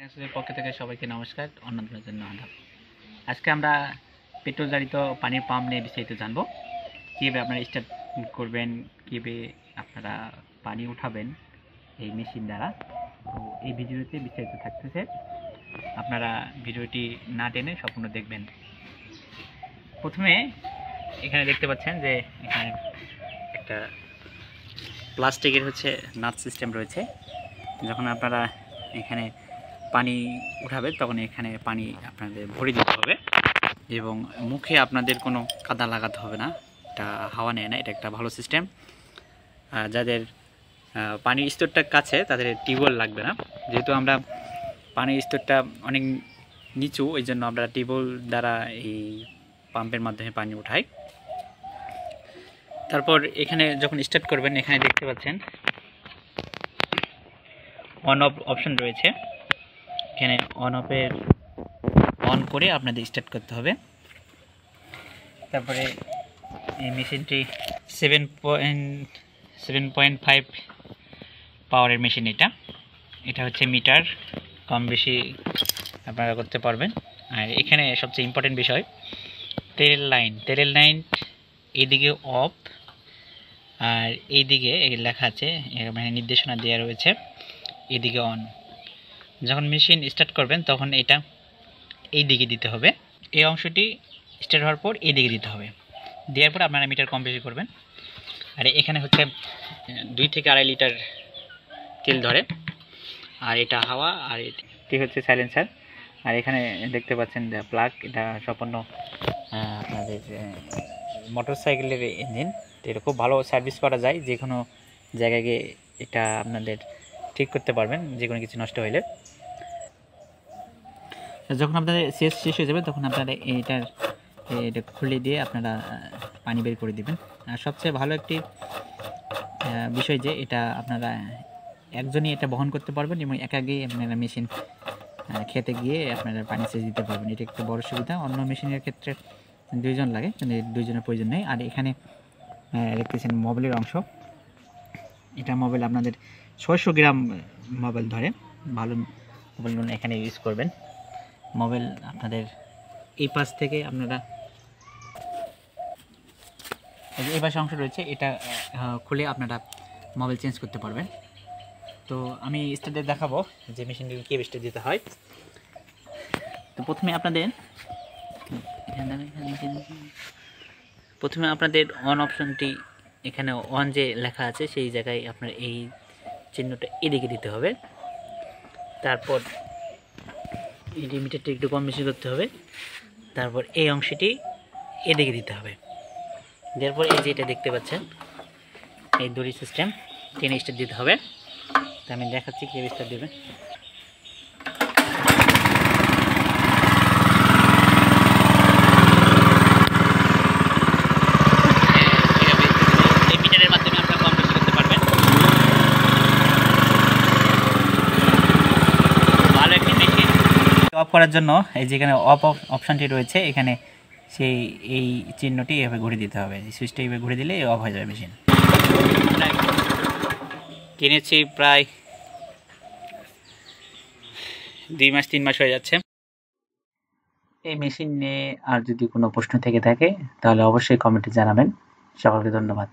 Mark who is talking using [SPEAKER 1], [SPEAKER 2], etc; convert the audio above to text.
[SPEAKER 1] পক্ষ থেকে সবাইকে নমস্কার, অন্যদের জন্য আদাব। আজকে আমরা পেট্রোল চালিত পানির পাম্প নিয়ে বিস্তারিত জানবো। কীভাবে আপনারা স্টার্ট করবেন, কীভাবে আপনারা পানি উঠাবেন এই মেশিন দ্বারা। তো এই ভিডিওতে বিস্তারিত থাকতেছে, আপনারা ভিডিওটি না টেনে সম্পূর্ণ দেখবেন। প্রথমে এখানে দেখতে পাচ্ছেন যে এখানে একটা প্লাস্টিকের নাট সিস্টেম রয়েছে। যখন আপনারা এখানে পানি উঠাবে তখন এখানে পানি আপনাদের ভরে দিতে হবে এবং মুখে আপনাদের কোনো কাদা লাগাতে হবে না। এটা হাওয়া নেয় না, এটা একটা ভালো সিস্টেম। যাদের পানির স্তরটা কাছে তাদের টিউবওয়েল লাগবে না, যেহেতু আমরা পানির স্তরটা অনেক নিচু, এই জন্য আমরা টিউবওয়েল দ্বারা এই পাম্পের মাধ্যমে পানি উঠাই। তারপর এখানে যখন স্টার্ট করবেন এখানে দেখতে পাচ্ছেন অন অফ অপশন রয়েছে। এখানে অন করে আপনাদের স্টার্ট করতে হবে। তারপরে এই মেশিনটি 7.5 পাওয়ারের মেশিন। এটা হচ্ছে মিটার, কম বেশি আপনারা করতে পারবেন। আর এখানে সবচেয়ে ইম্পর্টেন্ট বিষয় তেলের লাইন এইদিকে অফ, আর এইদিকে লেখা আছে, মানে নির্দেশনা দেওয়া রয়েছে, এদিকে অন। যখন মেশিন স্টার্ট করবেন তখন এটা এই দিকে দিতে হবে। এই অংশটি স্টার্ট হওয়ার পর এই দিকে দিতে হবে। দেওয়ার পর আপনারা মিটার কম বেশি করবেন। আর এখানে 2 থেকে 2.5 লিটার তেল ধরে, আর এটা হাওয়া, আর এটি হচ্ছে সাইলেন্সার। আর এখানে দেখতে পাচ্ছেন প্লাগ, এটা সম্পূর্ণ আপনাদের মোটর সাইকেলের ইঞ্জিন। তো এটা খুব ভালো সার্ভিস করা যায়, যে কোনো জায়গায় গিয়ে এটা আপনাদের ঠিক করতে পারবেন যে কোনো কিছু নষ্ট হইলে। যখন আপনাদের শেষ হয়ে যাবে তখন আপনারা এটা খুলে দিয়ে আপনারা পানি বের করে দিবেন। আর সবচেয়ে ভালো একটি বিষয় যে এটা আপনারা একজনই এটা বহন করতে পারবেন এবং একাগেই আপনারা মেশিন খেতে গিয়ে আপনারা পানি সেচ দিতে পারবেন। এটা একটা বড় সুবিধা। অন্য মেশিনের ক্ষেত্রে 2 জন লাগে, কিন্তু 2 জনের প্রয়োজন নেই। আর এখানে দেখতেছেন মোবাইলের অংশ। এটা মোবাইল আপনাদের 600 গ্রাম মোবাইল ধরে, ভালো মোবাইল এখানে ইউজ করবেন। মোবাইল আপনাদের এই পাশ থেকে আপনারা এই পাশে অংশ রয়েছে, এটা খুলে আপনারা মোবাইল চেঞ্জ করতে পারবেন। তো আমি স্টার্টে দেখাবো যে মেশিনটি কীভাবে স্টার্ট দিতে হয়। তো প্রথমে আপনাদের অন অপশনটি, এখানে অন যে লেখা আছে সেই জায়গায় আপনার এই চিহ্নটা এদিকে দিতে হবে। তারপর এই লিমিটারটি একটু কম বেশি করতে হবে। তারপর এই অংশটি এদিকে দিতে হবে। দেওয়ার পর এই যে এটা দেখতে পাচ্ছেন এই দড়ি সিস্টেম, টেনে স্টার্ট দিতে হবে। তো আমি দেখাচ্ছি কীভাবে স্টার্ট দেবেন। এই মিটারের মাধ্যমে আপনারা কম বেশি করতে পারবেন। ভালো একটি মেশিন। অফ করার জন্য এই যেখানে অফ অপশানটি রয়েছে, এখানে এই চিহ্নটি এভাবে ঘুরে দিতে হবে। এই সুইচটা এভাবে ঘুরে দিলে অফ হয়ে যাবে মেশিন। কিনেছি প্রায় 2 মাস 3 মাস হয়ে যাচ্ছে। এই মেশিন নিয়ে আর যদি কোনো প্রশ্ন থেকে থাকে তাহলে অবশ্যই কমেন্টে জানাবেন। সকলকে ধন্যবাদ।